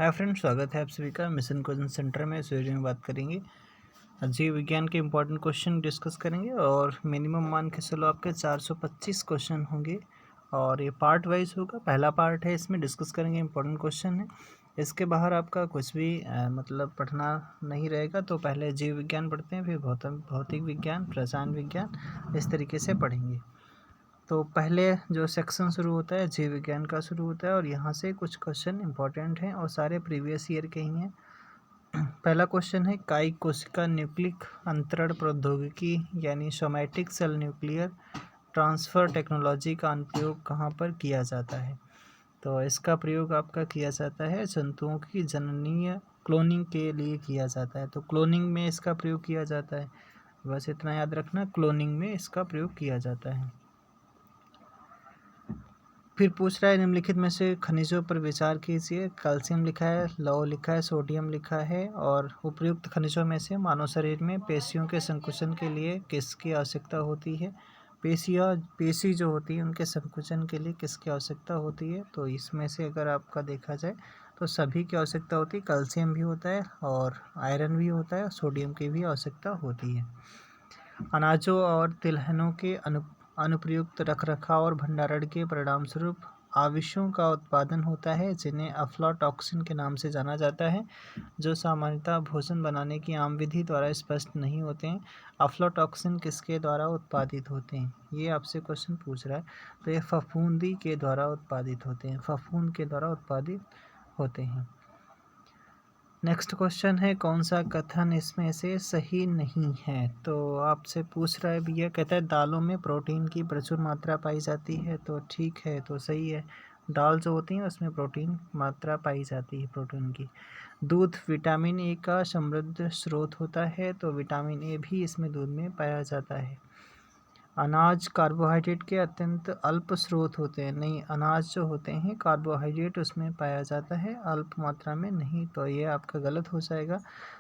Hi friends, स्वागत है आप सभी का मिशन क्वेश्चन सेंटर में। इस वीडियो में बात करेंगे जीव विज्ञान के इंपॉर्टेंट क्वेश्चन डिस्कस करेंगे और मिनिमम मान के चलो आपके 425 क्वेश्चन होंगे और ये पार्ट वाइज होगा। पहला पार्ट है, इसमें डिस्कस करेंगे इंपॉर्टेंट क्वेश्चन है। इसके बाहर आपका कुछ भी मतलब पढ़ना नहीं रहेगा। तो पहले जीव विज्ञान पढ़ते हैं, फिर भौतिक विज्ञान, रसायन विज्ञान, इस तरीके से पढ़ेंगे। तो पहले जो सेक्शन शुरू होता है जीव विज्ञान का शुरू होता है और यहाँ से कुछ क्वेश्चन इंपॉर्टेंट हैं और सारे प्रीवियस ईयर के ही हैं। पहला क्वेश्चन है, कायिक कोशिका न्यूक्लिक अंतरण प्रौद्योगिकी यानी somatic cell nuclear transfer technology का अनुप्रयोग कहाँ पर किया जाता है? तो इसका प्रयोग आपका किया जाता है जंतुओं की जननीय क्लोनिंग के लिए किया जाता है। तो क्लोनिंग में इसका प्रयोग किया जाता है, बस इतना याद रखना, क्लोनिंग में इसका प्रयोग किया जाता है। फिर पूछ रहा है, निम्नलिखित में से खनिजों पर विचार कीजिए। कैल्शियम लिखा है, लौह लिखा है, सोडियम लिखा है और उपयुक्त खनिजों में से मानव शरीर में पेशियों के संकुचन के लिए किसकी आवश्यकता होती है? पेशी जो होती है उनके संकुचन के लिए किसकी आवश्यकता होती है? तो इसमें से अगर आपका देखा जाए तो सभी की आवश्यकता होती है। कैल्शियम भी होता है और आयरन भी होता है, सोडियम की भी आवश्यकता होती है। अनाजों और तिलहनों के अनुपयुक्त रखरखाव और भंडारण के परिणामस्वरूप आविशों का उत्पादन होता है, जिन्हें अफ्लाटॉक्सिन के नाम से जाना जाता है, जो सामान्यतः भोजन बनाने की आम विधि द्वारा स्पष्ट नहीं होते हैं। अफ्लाटॉक्सिन किसके द्वारा उत्पादित होते हैं, ये आपसे क्वेश्चन पूछ रहा है। तो ये फफूंदी के द्वारा उत्पादित होते हैं, फफूंद के द्वारा उत्पादित होते हैं। नेक्स्ट क्वेश्चन है, कौन सा कथन इसमें से सही नहीं है? तो आपसे पूछ रहा है भैया, कहता है दालों में प्रोटीन की प्रचुर मात्रा पाई जाती है। तो ठीक है, तो सही है, दाल जो होती है उसमें प्रोटीन मात्रा पाई जाती है, प्रोटीन की। दूध विटामिन ए का समृद्ध स्रोत होता है, तो विटामिन ए भी इसमें दूध में पाया जाता है। अनाज कार्बोहाइड्रेट के अत्यंत अल्प स्रोत होते हैं। नहीं, अनाज जो होते हैं कार्बोहाइड्रेट उसमें पाया जाता है, अल्प मात्रा में नहीं। तो ये आपका गलत हो जाएगा।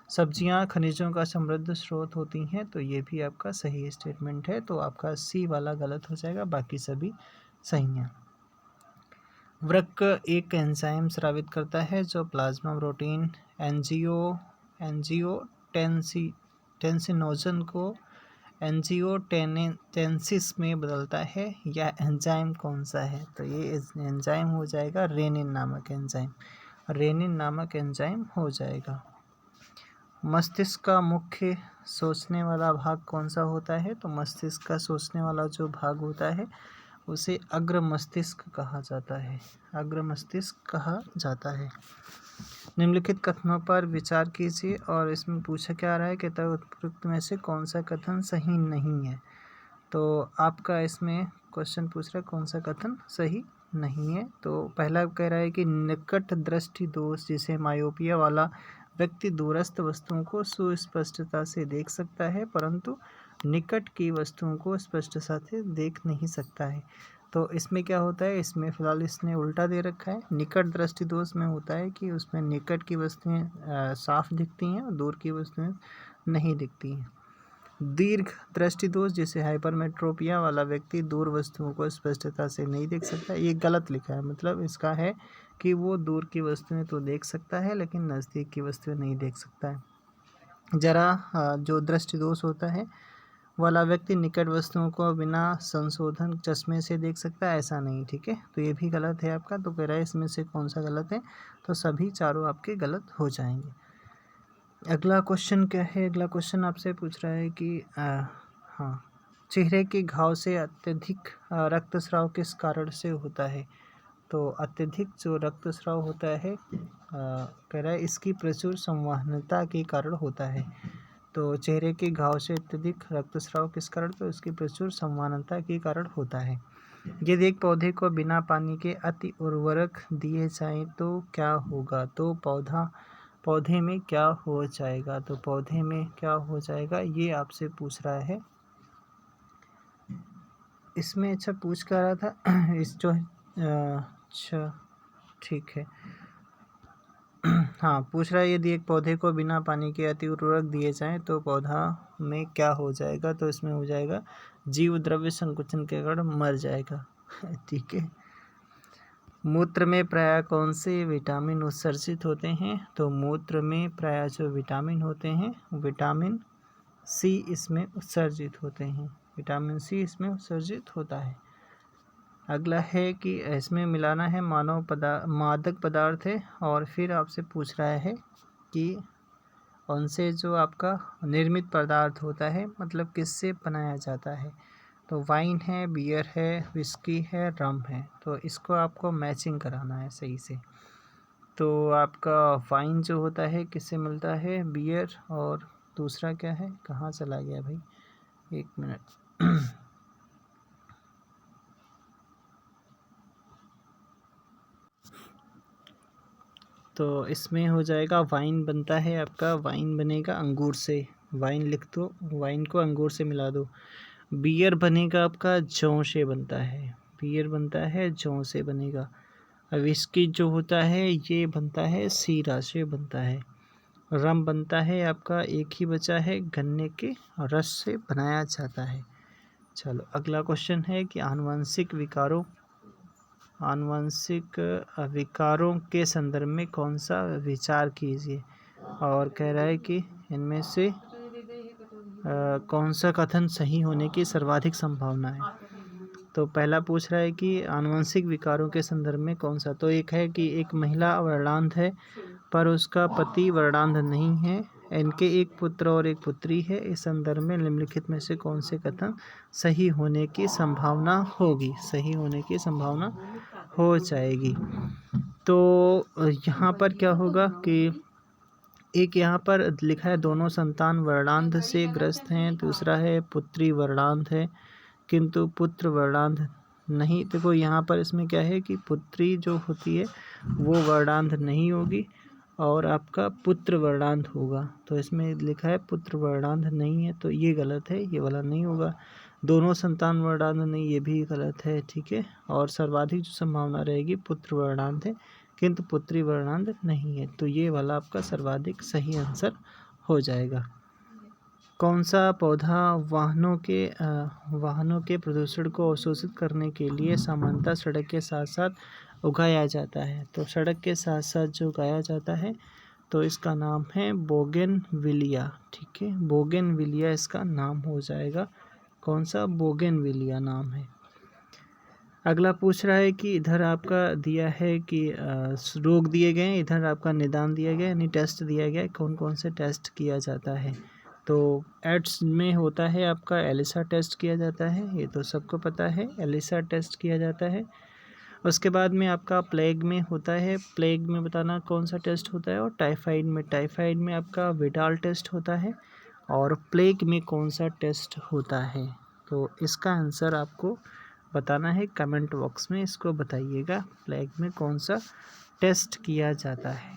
सब्जियां खनिजों का समृद्ध स्रोत होती हैं, तो ये भी आपका सही स्टेटमेंट है। तो आपका सी वाला गलत हो जाएगा, बाकी सभी सही हैं। वृक्क एक एंजाइम स्रावित करता है जो प्लाज्मा प्रोटीन एंजियोटेंसिनोजन को एंजियोटेंसिस में बदलता है। यह एंजाइम कौन सा है? तो ये एंजाइम हो जाएगा रेनिन नामक एंजाइम, रेनिन नामक एंजाइम हो जाएगा। मस्तिष्क का मुख्य सोचने वाला भाग कौन सा होता है? तो मस्तिष्क का सोचने वाला जो भाग होता है उसे अग्र मस्तिष्क कहा जाता है, अग्र मस्तिष्क कहा जाता है। निम्नलिखित कथनों पर विचार कीजिए और इसमें पूछा क्या रहा है, कहता है उपयुक्त में से कौन सा कथन सही नहीं है? तो आपका इसमें क्वेश्चन पूछ रहा है कौन सा कथन सही नहीं है। तो पहला कह रहा है कि निकट दृष्टि दोष, जिसे मायोपिया वाला व्यक्ति दूरस्थ वस्तुओं को सुस्पष्टता से देख सकता है परंतु निकट की वस्तुओं को स्पष्टता से देख नहीं सकता है। तो इसमें क्या होता है, इसमें फ़िलहाल इसने उल्टा दे रखा है। निकट दृष्टि दोष में होता है कि उसमें निकट की वस्तुएं साफ दिखती हैं और दूर की वस्तुएं नहीं दिखती हैं। दीर्घ दृष्टि दोष, जिसे हाइपरमेट्रोपिया वाला व्यक्ति दूर वस्तुओं को स्पष्टता से नहीं देख सकता, ये गलत लिखा है। मतलब इसका है कि वो दूर की वस्तुएं तो देख सकता है लेकिन नज़दीक की वस्तुएं नहीं देख सकता है। जरा जो दृष्टि दोष होता है वाला व्यक्ति निकट वस्तुओं को बिना संशोधन चश्मे से देख सकता है, ऐसा नहीं, ठीक है। तो ये भी गलत है आपका। तो कह रहा है इसमें से कौन सा गलत है? तो सभी चारों आपके गलत हो जाएंगे। अगला क्वेश्चन क्या है? अगला क्वेश्चन आपसे पूछ रहा है कि हाँ, चेहरे के घाव से अत्यधिक रक्तस्राव किस कारण से होता है? तो अत्यधिक जो रक्तस्राव होता है कह रहा है इसकी प्रचुर संवहनता के कारण होता है। तो चेहरे के घाव से अत्यधिक रक्तस्राव किस कारण? तो इसकी प्रचुर संवहनता के कारण होता है। यदि एक पौधे को बिना पानी के अति उर्वरक दिए जाएं तो क्या होगा? तो पौधे में क्या हो जाएगा? तो पौधे में क्या हो जाएगा, ये आपसे पूछ रहा है। इसमें अच्छा पूछ कर रहा था इस जो अच्छा ठीक है हाँ, पूछ रहा है यदि एक पौधे को बिना पानी के अति उर्वरक दिए जाएं तो पौधा में क्या हो जाएगा? तो इसमें हो जाएगा जीव द्रव्य संकुचन के कारण मर जाएगा ठीक है। मूत्र में प्रायः कौन से विटामिन उत्सर्जित होते हैं? तो मूत्र में प्रायः जो विटामिन होते हैं विटामिन सी इसमें उत्सर्जित होते हैं, विटामिन सी इसमें उत्सर्जित होता है। अगला है कि इसमें मिलाना है मादक पदार्थ है और फिर आपसे पूछ रहा है कि उनसे जो आपका निर्मित पदार्थ होता है मतलब किससे बनाया जाता है। तो वाइन है, बियर है, विस्की है, रम है। तो इसको आपको मैचिंग कराना है सही से। तो आपका वाइन जो होता है किससे मिलता है? बियर। और दूसरा क्या है? कहाँ चला गया भाई, एक मिनट। तो इसमें हो जाएगा वाइन बनता है आपका, वाइन बनेगा अंगूर से, वाइन लिख दो, वाइन को अंगूर से मिला दो। बियर बनेगा आपका जौ से बनता है, बियर बनता है जौ से बनेगा। विस्की जो होता है ये बनता है सीरा से बनता है। रम बनता है आपका, एक ही बचा है, गन्ने के रस से बनाया जाता है। चलो अगला क्वेश्चन है कि आनुवंशिक विकारों के संदर्भ में कौन सा विचार कीजिए। और कह रहा है कि इनमें से कौन सा कथन सही होने की सर्वाधिक संभावना है। तो पहला पूछ रहा है कि आनुवंशिक विकारों के संदर्भ में कौन सा। तो एक है कि एक महिला वर्णांध है पर उसका पति वर्णांध नहीं है, इनके एक पुत्र और एक पुत्री है। इस संदर्भ में निम्नलिखित में से कौन से कथन सही होने की संभावना होगी, सही होने की संभावना हो जाएगी। तो यहाँ पर क्या होगा कि एक यहाँ पर लिखा है दोनों संतान वर्णांध से ग्रस्त हैं, दूसरा है पुत्री वर्णांध है किंतु पुत्र वर्णांध नहीं। देखो यहाँ पर इसमें क्या है कि पुत्री जो होती है वो वर्णांध नहीं होगी और आपका पुत्र वर्णांध होगा। तो इसमें लिखा है पुत्र वर्णांध नहीं है, तो ये गलत है, ये वाला नहीं होगा। दोनों संतान वर्णांध नहीं, ये भी गलत है, ठीक है। और सर्वाधिक जो संभावना रहेगी पुत्र वर्णांध है किंतु पुत्री वर्णांध नहीं है, तो ये वाला आपका सर्वाधिक सही आंसर हो जाएगा। कौन सा पौधा वाहनों के प्रदूषण को अवशोषित करने के लिए सामान्यतः सड़क के साथ साथ उगाया जाता है। तो सड़क के साथ साथ जो उगाया जाता है तो इसका नाम है बोगेनविलिया, ठीक है, बोगेनविलिया इसका नाम हो जाएगा। कौन सा? बोगेनविलिया नाम है। अगला पूछ रहा है कि इधर आपका दिया है कि रोग दिए गए, इधर आपका निदान दिया गया यानी टेस्ट दिया गया, कौन कौन से टेस्ट किया जाता है। तो एड्स में होता है आपका एलिसा टेस्ट किया जाता है, ये तो सबको पता है, एलिसा टेस्ट किया जाता है। उसके बाद में आपका प्लेग में होता है, प्लेग में बताना कौन सा टेस्ट होता है। और टाइफाइड में आपका विडाल टेस्ट होता है। और प्लेग में कौन सा टेस्ट होता है। तो इसका आंसर आपको बताना है कमेंट बॉक्स में, इसको बताइएगा प्लेग में कौन सा टेस्ट किया जाता है।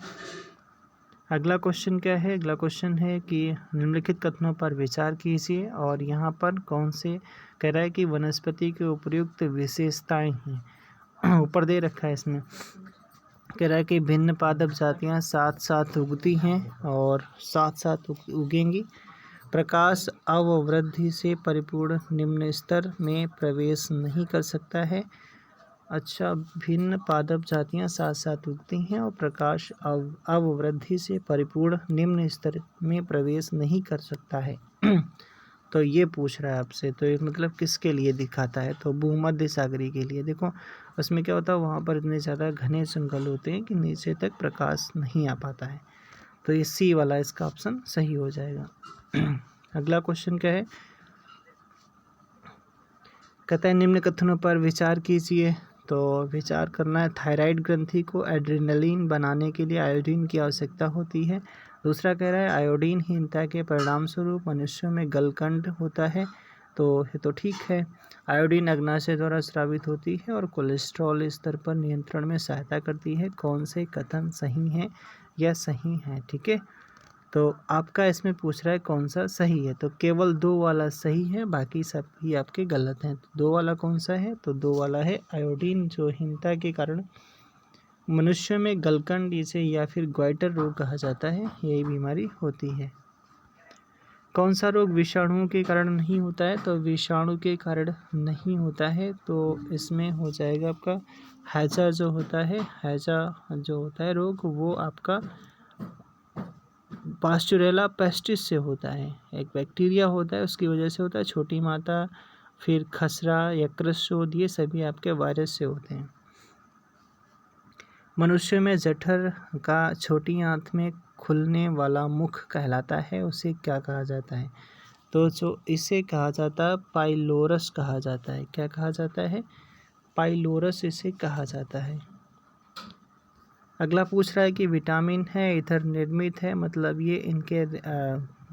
अगला क्वेश्चन क्या है? अगला क्वेश्चन है कि निम्नलिखित कथनों पर विचार कीजिए और यहाँ पर कौन से कह रहा है कि वनस्पति के उपयुक्त विशेषताएं हैं। ऊपर दे रखा है इसमें, कह रहा है कि भिन्न पादप जातियाँ साथ साथ उगती हैं और साथ साथ उगेंगी। प्रकाश अववृद्धि से परिपूर्ण निम्न स्तर में प्रवेश नहीं कर सकता है। अच्छा, भिन्न पादप जातियाँ साथ साथ उगती हैं और प्रकाश अववृद्धि से परिपूर्ण निम्न स्तर में प्रवेश नहीं कर सकता है। तो ये पूछ रहा है आपसे, तो ये मतलब किसके लिए दिखाता है? तो भूमध्य सागरी के लिए। देखो उसमें क्या होता है, वहाँ पर इतने ज़्यादा घने जंगल होते हैं कि नीचे तक प्रकाश नहीं आ पाता है। तो ये सी वाला इसका ऑप्शन सही हो जाएगा। अगला क्वेश्चन क्या है? कहता है निम्न कथनों पर विचार कीजिए। तो विचार करना है, थायराइड ग्रंथि को एड्रेनलिन बनाने के लिए आयोडीन की आवश्यकता होती है। दूसरा कह रहा है आयोडीनहीनता के परिणाम स्वरूप मनुष्यों में गलकंड होता है। तो ये तो ठीक है। आयोडीन अग्नाशय द्वारा स्रावित होती है और कोलेस्ट्रॉल स्तर पर नियंत्रण में सहायता करती है। कौन से कथन सही हैं या सही हैं? ठीक है, तो आपका इसमें पूछ रहा है कौन सा सही है। तो केवल 2 वाला सही है, बाकी सब ही आपके गलत हैं। तो 2 वाला कौन सा है? तो 2 वाला है आयोडीन जो हीनता के कारण मनुष्य में गलकंड इसे या फिर ग्वाइटर रोग कहा जाता है, यही बीमारी होती है। कौन सा रोग विषाणुओं के कारण नहीं होता है? तो विषाणु के कारण नहीं होता है, तो इसमें हो जाएगा आपका हैजा जो होता है, हैजा जो होता है रोग, वो आपका पास्चुरेला पेस्टिस से होता है। एक बैक्टीरिया होता है, उसकी वजह से होता है। छोटी माता, फिर खसरा, यकृत शोथ, ये सभी आपके वायरस से होते हैं। मनुष्य में जठर का छोटी आंत में खुलने वाला मुख कहलाता है, उसे क्या कहा जाता है? तो जो इसे कहा जाता है पाइलोरस कहा जाता है। क्या कहा जाता है? पाइलोरस इसे कहा जाता है। अगला पूछ रहा है कि विटामिन है, इधर निर्मित है, मतलब ये इनके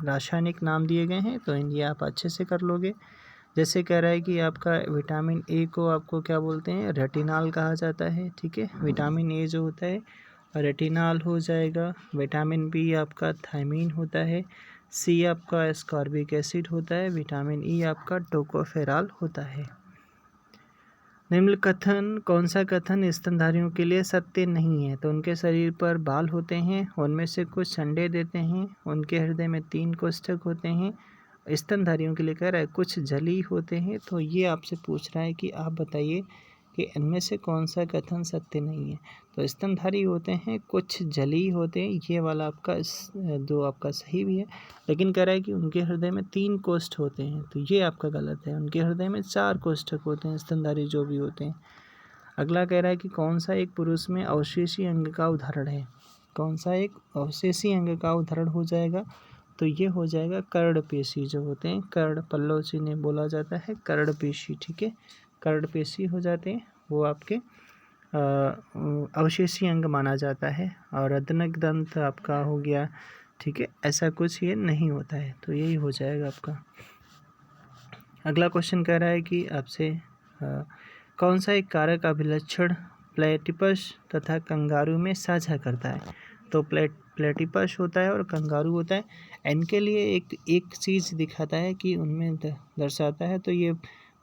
रासायनिक नाम दिए गए हैं, तो ये आप अच्छे से कर लोगे। जैसे कह रहा है कि आपका विटामिन ए को आपको क्या बोलते हैं? रेटिनॉल कहा जाता है, ठीक है। विटामिन ए जो होता है रेटिनॉल हो जाएगा। विटामिन बी आपका थायमीन होता है। सी आपका एस्कॉर्बिक एसिड होता है। विटामिन ई आपका टोकोफेरॉल होता है। निम्न कथन कौन सा कथन स्तनधारियों के लिए सत्य नहीं है? तो उनके शरीर पर बाल होते हैं, उनमें से कुछ अंडे देते हैं, उनके हृदय में 3 कोष्ठक होते हैं। स्तनधारियों के लिए कह रहा है कुछ जली होते हैं। तो ये आपसे पूछ रहा है कि आप बताइए कि इनमें से कौन सा कथन सत्य नहीं है? तो स्तनधारी होते हैं, कुछ जली होते हैं, ये वाला आपका दो आपका सही भी है, लेकिन कह रहा है कि उनके हृदय में 3 कोष्ठ होते हैं, तो ये आपका गलत है। उनके हृदय में 4 कोष्ठक होते हैं, स्तनधारी जो भी होते हैं। अगला कह रहा है कि कौन सा एक पुरुष में अवशेषी अंग का उदाहरण है? कौन सा एक अवशेषी अंग का उदाहरण हो जाएगा? तो ये हो जाएगा कर्णपेशी जो होते हैं। कर्ण पल्लव से इन्हें बोला जाता है कर्णपेशी, ठीक है। कर्णपेशी हो जाते हैं, वो आपके अवशेषी अंग माना जाता है। और अदनक दंत आपका हो गया, ठीक है। ऐसा कुछ ये नहीं होता है, तो यही हो जाएगा आपका। अगला क्वेश्चन कह रहा है कि आपसे कौन सा एक कारक अभिलक्षण प्लेटिपस तथा कंगारू में साझा करता है? तो प्लेटिपस होता है और कंगारू होता है, इनके लिए एक चीज़ दिखाता है कि उनमें दर्शाता है, तो ये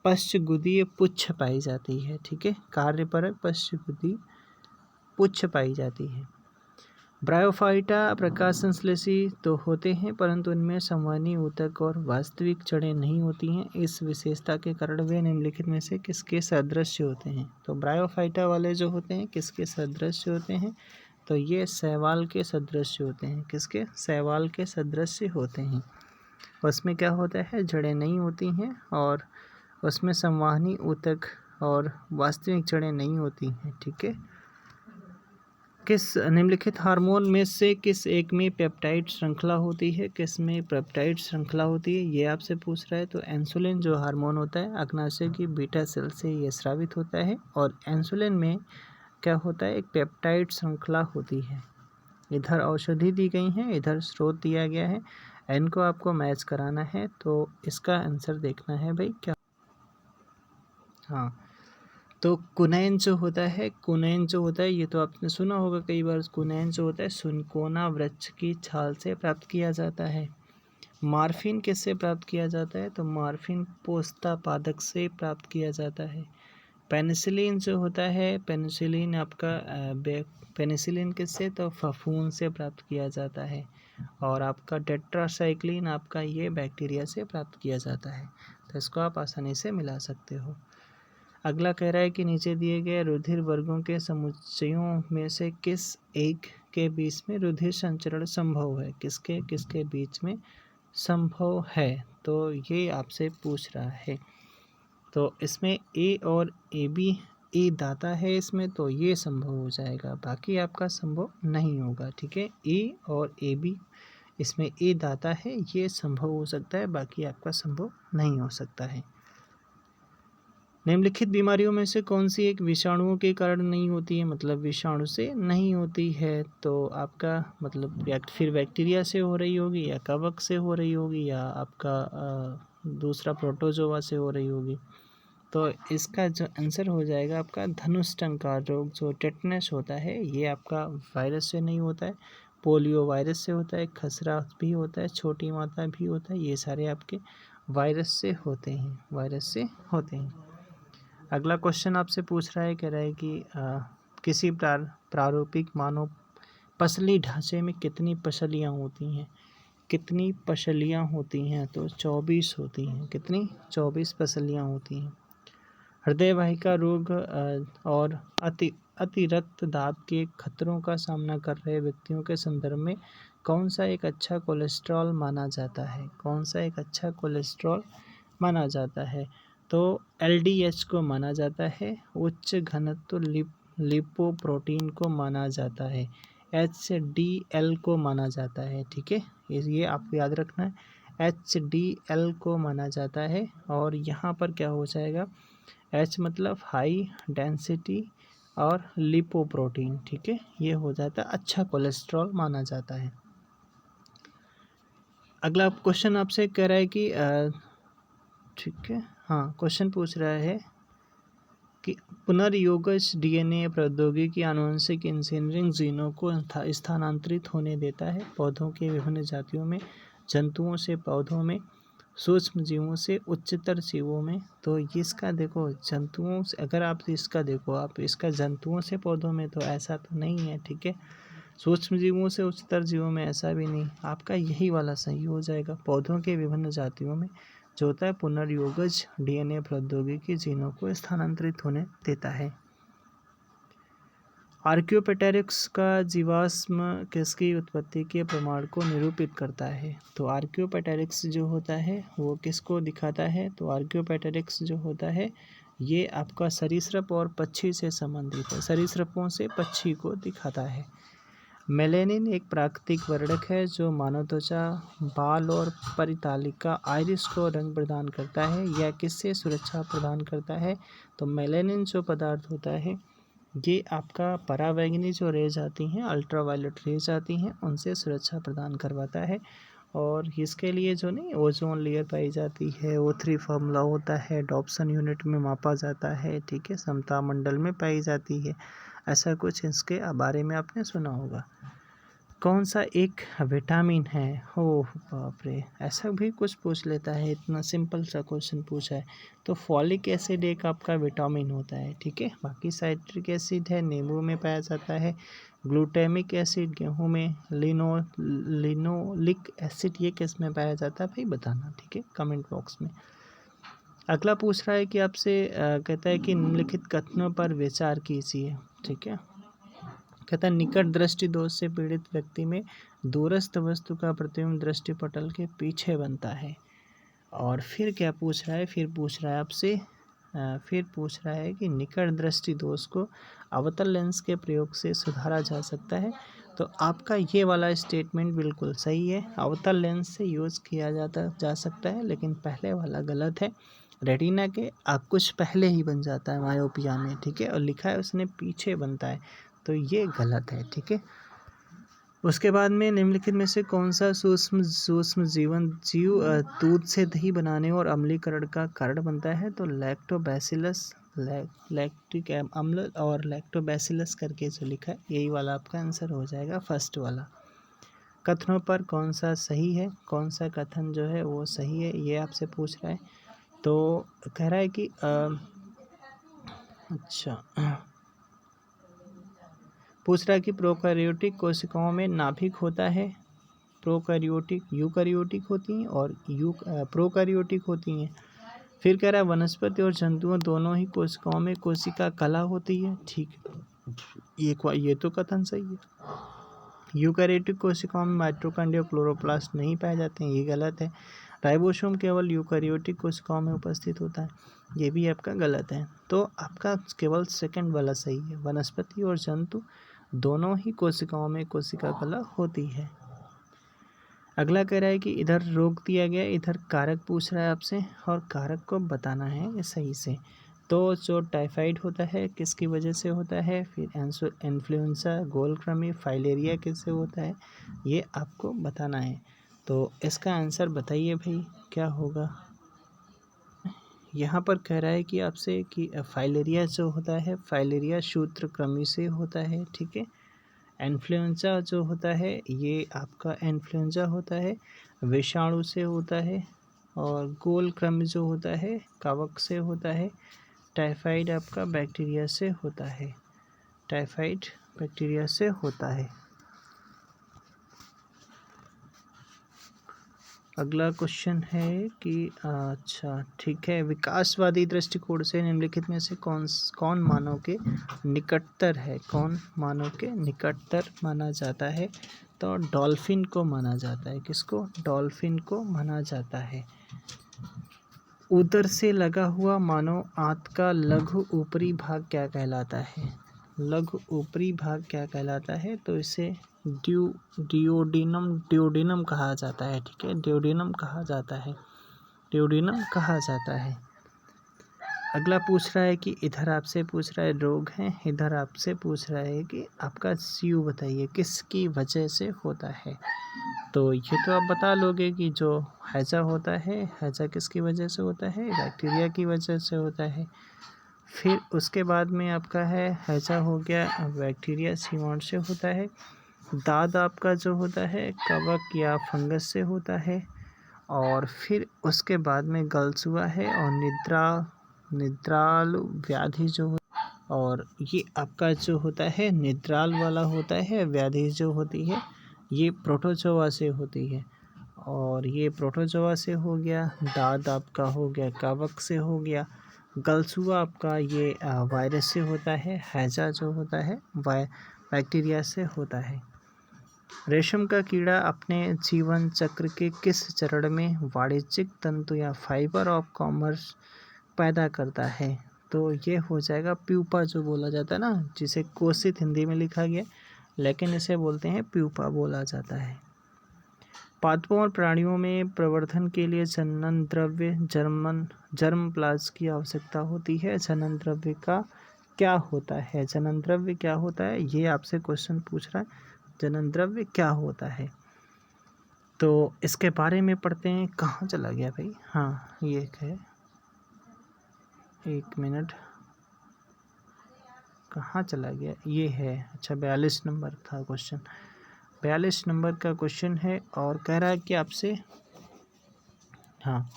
पश्चगुदीय पुच्छ पाई जाती है, ठीक है। कार्यपरक पश्चगुदीय पुच्छ पाई जाती है। ब्रायोफाइटा प्रकाश संश्लेषी तो होते हैं, परंतु इनमें संवहनी ऊतक और वास्तविक जड़ें नहीं होती हैं। इस विशेषता के कारण वे निम्नलिखित में से किसके सदृश होते हैं? तो ब्रायोफाइटा वाले जो होते हैं किसके सदृश होते हैं? तो ये शैवाल के सदृश होते हैं। किसके? शैवाल के सदृश होते हैं। उसमें क्या होता है? जड़ें नहीं होती हैं, और उसमें संवहनी ऊतक और वास्तविक जड़ें नहीं होती हैं, ठीक है। किस निम्नलिखित हार्मोन में से किस एक में पेप्टाइड श्रृंखला होती है? किस में पेप्टाइड श्रृंखला होती है, ये आपसे पूछ रहा है। तो इंसुलिन जो हार्मोन होता है अग्नाशय की बीटा सेल से ये स्रावित होता है, और इंसुलिन में क्या होता है? एक पेप्टाइड श्रृंखला होती है। इधर औषधि दी गई है, इधर स्रोत दिया गया है, इनको आपको मैच कराना है, तो इसका आंसर देखना है भाई क्या। हाँ, तो कुनैन जो होता है, कुनैन जो होता है, ये तो आपने सुना होगा कई बार। कुनैन जो होता है सुनकोना वृक्ष की छाल से प्राप्त किया जाता है। मार्फिन किससे प्राप्त किया जाता है? तो मार्फिन पोस्ता पादक से प्राप्त किया जाता है। पेनिसिलिन जो होता है, पेनिसिलिन आपका पेनिसिलिन किससे? तो फफूंद से प्राप्त किया जाता है। और आपका टेट्रासाइक्लिन आपका ये बैक्टीरिया से प्राप्त किया जाता है, तो इसको आप आसानी से मिला सकते हो। अगला कह रहा है कि नीचे दिए गए रुधिर वर्गों के समुच्चयों में से किस एक के बीच में रुधिर संचरण संभव है? किसके किसके बीच में संभव है? तो ये आपसे पूछ रहा है। तो इसमें ए और ए बी, ए दाता है इसमें, तो ये संभव हो जाएगा, बाकी आपका संभव नहीं होगा, ठीक है। ए और ए बी, इसमें ए दाता है, ये संभव हो सकता है, बाकी आपका संभव नहीं हो सकता है। निम्नलिखित बीमारियों में से कौन सी एक विषाणुओं के कारण नहीं होती है? मतलब विषाणु से नहीं होती है, तो आपका मतलब फिर बैक्टीरिया से हो रही होगी, या कवक से हो रही होगी, या आपका दूसरा प्रोटोजोआ से हो रही होगी। तो इसका जो आंसर हो जाएगा आपका धनुष टंकार रोग, जो टेटनस होता है, ये आपका वायरस से नहीं होता है, पोलियो वायरस से होता है, खसरा भी होता है, छोटी माता भी होता है, ये सारे आपके वायरस से होते हैं, वायरस से होते हैं। अगला क्वेश्चन आपसे पूछ रहा है, कह रहा है कि किसी प्रारूपिक मानव पसली ढांचे में कितनी पसलियाँ होती हैं? कितनी पसलियाँ होती हैं? तो 24 होती हैं। कितनी? 24 पसलियाँ होती हैं। हृदय वाहिका रोग और अति रक्तदाब के खतरों का सामना कर रहे व्यक्तियों के संदर्भ में कौन सा एक अच्छा कोलेस्ट्रॉल माना जाता है? कौन सा एक अच्छा कोलेस्ट्रॉल माना जाता है? तो LDH को माना जाता है। उच्च घनत्व लिपोप्रोटीन को माना जाता है। HDL को माना जाता है। ठीक है, ये आपको याद रखना है। HDL को माना जाता है। और यहाँ पर क्या हो जाएगा? H मतलब हाई डेंसिटी और लिपोप्रोटीन। ठीक है, ये हो जाता है अच्छा कोलेस्ट्रॉल माना जाता है। अगला क्वेश्चन आपसे कह रहा है कि ठीक है, हाँ, क्वेश्चन पूछ रहा है कि पुनर्योगज DNA प्रौद्योगिकी आनुवंशिक इंजीनियरिंग जीनों को स्थानांतरित होने देता है पौधों के विभिन्न जातियों में, जंतुओं से पौधों में, सूक्ष्म जीवों से उच्चतर जीवों में। तो इसका देखो जंतुओं से, अगर आप इसका देखो, आप इसका जंतुओं से पौधों में, तो ऐसा तो नहीं है। ठीक है, सूक्ष्म जीवों से उच्चतर जीवों में ऐसा भी नहीं। आपका यही वाला सही हो जाएगा। पौधों के विभिन्न जातियों में जो होता है पुनर्योगज DNA प्रौद्योगिकी जीनों को स्थानांतरित होने देता है। आर्कियोपेटेरिक्स का जीवाश्म किसकी उत्पत्ति के प्रमाण को निरूपित करता है? तो आर्कियोपेटेरिक्स जो होता है वो किसको दिखाता है? तो आर्कियोपेटेरिक्स जो होता है ये आपका सरीसृप और पक्षी से संबंधित है। सरीसृपों से पक्षी को दिखाता है। मेलेनिन एक प्राकृतिक वर्णक है जो मानव त्वचा, बाल और परितालिका आइरिस को रंग प्रदान करता है। यह किससे सुरक्षा प्रदान करता है? तो मेलेनिन जो पदार्थ होता है ये आपका पराबैंगनी जो रेज आती हैं, अल्ट्रावायलेट रेज आती हैं, उनसे सुरक्षा प्रदान करवाता है। और इसके लिए जो नहीं ओजोन लेयर पाई जाती है, O3 फॉर्मूला होता है, डॉप्सन यूनिट में मापा जाता है। ठीक है, समता मंडल में पाई जाती है। ऐसा कुछ इसके बारे में आपने सुना होगा। कौन सा एक विटामिन है? हो बाप रे, ऐसा भी कुछ पूछ लेता है, इतना सिंपल सा क्वेश्चन पूछा है। तो फॉलिक एसिड एक आपका विटामिन होता है। ठीक है, बाकी साइट्रिक एसिड है, नींबू में पाया जाता है। ग्लूटामिक एसिड गेहूं में। लिनोलिक एसिड ये किस में पाया जाता है भाई, बताना। ठीक है, कमेंट बॉक्स में। अगला पूछ रहा है कि आपसे कहता है कि निम्नलिखित कथनों पर विचार कीजिए। ठीक है, कहता है निकट दृष्टि दोष से पीड़ित व्यक्ति में दूरस्थ वस्तु का प्रतिबिंब दृष्टिपटल के पीछे बनता है। और फिर क्या पूछ रहा है? फिर पूछ रहा है कि निकट दृष्टि दोष को अवतल लेंस के प्रयोग से सुधारा जा सकता है। तो आपका ये वाला स्टेटमेंट बिल्कुल सही है, अवतल लेंस से यूज़ किया जा सकता है, लेकिन पहले वाला गलत है। रेटिना के कुछ पहले ही बन जाता है मायोपिया में। ठीक है, और लिखा है उसने पीछे बनता है, तो ये गलत है। ठीक है, उसके बाद में निम्नलिखित में से कौन सा सूक्ष्म जीव दूध से दही बनाने और अम्लीकरण का कारण बनता है? तो लैक्टोबैसिलस, लैक्टिक अम्ल और लैक्टोबैसिलस करके जो लिखा है यही वाला आपका आंसर हो जाएगा, फर्स्ट वाला। कथनों पर कौन सा सही है? कौन सा कथन जो है वो सही है, ये आपसे पूछ रहा है। तो कह रहा है कि पूछ रहा है कि प्रोकैरियोटिक कोशिकाओं में नाभिक होता है। प्रोकैरियोटिक यूकैरियोटिक होती हैं और प्रोकैरियोटिक होती हैं। फिर कह रहा है वनस्पति और जंतुओं दोनों ही कोशिकाओं में कोशिका कला होती है। ठीक है, ये तो कथन सही है। यूकैरियोटिक कोशिकाओं में माइटोकॉन्ड्रिया और क्लोरोप्लास्ट नहीं पाए जाते हैं, ये गलत है। राइबोसोम केवल यूकैरियोटिक कोशिकाओं में उपस्थित होता है, ये भी आपका गलत है। तो आपका केवल सेकंड वाला सही है, वनस्पति और जंतु दोनों ही कोशिकाओं में कोशिका कला होती है। अगला कह रहा है कि इधर रोक दिया गया, इधर कारक पूछ रहा है आपसे और कारक को बताना है सही से। तो जो टाइफाइड होता है किसकी वजह से होता है, फिर इन्फ्लुएंजा, गोलक्रमी, फाइलेरिया किससे होता है, ये आपको बताना है। तो इसका आंसर बताइए भाई क्या होगा। यहाँ पर कह रहा है कि आपसे कि फाइलेरिया जो होता है, फाइलेरिया सूत्रकृमि से होता है। ठीक है, इन्फ्लुएंजा जो होता है ये आपका इन्फ्लुएंजा होता है, विषाणु से होता है। और गोलक्रमी जो होता है कवक से होता है। टाइफाइड आपका बैक्टीरिया से होता है, टाइफाइड बैक्टीरिया से होता है। अगला क्वेश्चन है कि अच्छा ठीक है, विकासवादी दृष्टिकोण से निम्नलिखित में से कौन मानव के निकटतर है, कौन मानव के निकटतर माना जाता है? तो डॉल्फिन को माना जाता है। किसको? डॉल्फिन को माना जाता है। उदर से लगा हुआ मानव आंत का लघु ऊपरी भाग क्या कहलाता है? लघु ऊपरी भाग क्या कहलाता है? तो इसे डियोडिनम कहा जाता है। ठीक है, डियोडिनम कहा जाता है, डियोडिनम कहा जाता है। अगला पूछ रहा है कि इधर आपसे पूछ रहा है रोग है, इधर आपसे पूछ रहा है कि आपका सीयू बताइए किसकी वजह से होता है। तो ये तो आप बता लोगे कि जो हैजा होता है, हैजा किसकी वजह से होता है? बैक्टीरिया की वजह से होता है। फिर उसके बाद में आपका है हैजा हो गया बैक्टीरिया सीवांट से होता है। दाद आपका जो होता है कवक या फंगस से होता है। और फिर उसके बाद में गलसुआ है और निद्राल व्याधि जो और ये आपका जो होता है निद्राल वाला होता है व्याधि जो होती है ये प्रोटोजोआ से होती है। और ये प्रोटोजोआ से हो गया, दाद आपका हो गया कवक से हो गया, गलसुआ आपका ये वायरस से होता है, हैजा जो होता है बैक्टीरिया से होता है। रेशम का कीड़ा अपने जीवन चक्र के किस चरण में वाणिज्यिक तंतु या फाइबर ऑफ कॉमर्स पैदा करता है? तो ये हो जाएगा प्यूपा जो बोला जाता है ना, जिसे कोशित हिंदी में लिखा गया लेकिन इसे बोलते हैं प्यूपा बोला जाता है। पादपों और प्राणियों में प्रवर्धन के लिए जनन द्रव्य जर्म प्लाज्म की आवश्यकता होती है। जनन द्रव्य का क्या होता है? जनन द्रव्य क्या होता है ये आपसे क्वेश्चन पूछ रहा है, जनन द्रव्य क्या होता है? तो इसके बारे में पढ़ते हैं। कहाँ चला गया भाई? हाँ ये है, एक मिनट, कहाँ चला गया? ये है, अच्छा 42 नंबर था क्वेश्चन, 42 नंबर का क्वेश्चन है और कह रहा है कि आपसे हाँ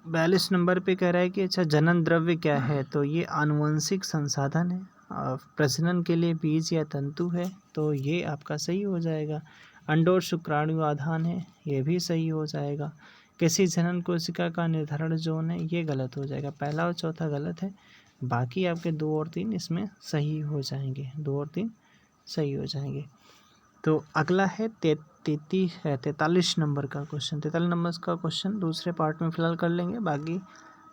42 नंबर पे कह रहा है कि अच्छा जनन द्रव्य क्या है? तो ये आनुवंशिक संसाधन है, प्रजनन के लिए बीज या तंतु है, तो ये आपका सही हो जाएगा। अंडों और शुक्राणु आधान है, ये भी सही हो जाएगा। किसी जनन कोशिका का निर्धारण जोन है, ये गलत हो जाएगा। पहला और चौथा गलत है, बाकी आपके 2 और 3 इसमें सही हो जाएंगे, 2 और 3 सही हो जाएंगे। तो अगला है 43 नंबर का क्वेश्चन। 43 नंबर का क्वेश्चन दूसरे पार्ट में फिलहाल कर लेंगे, बाकी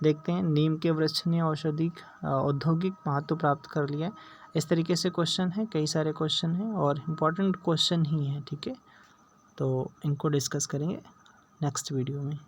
देखते हैं। नीम के वृक्ष ने औद्योगिक महत्व प्राप्त कर लिया। इस तरीके से क्वेश्चन है, कई सारे क्वेश्चन हैं और इम्पॉर्टेंट क्वेश्चन ही हैं। ठीक है, तो इनको डिस्कस करेंगे नेक्स्ट वीडियो में।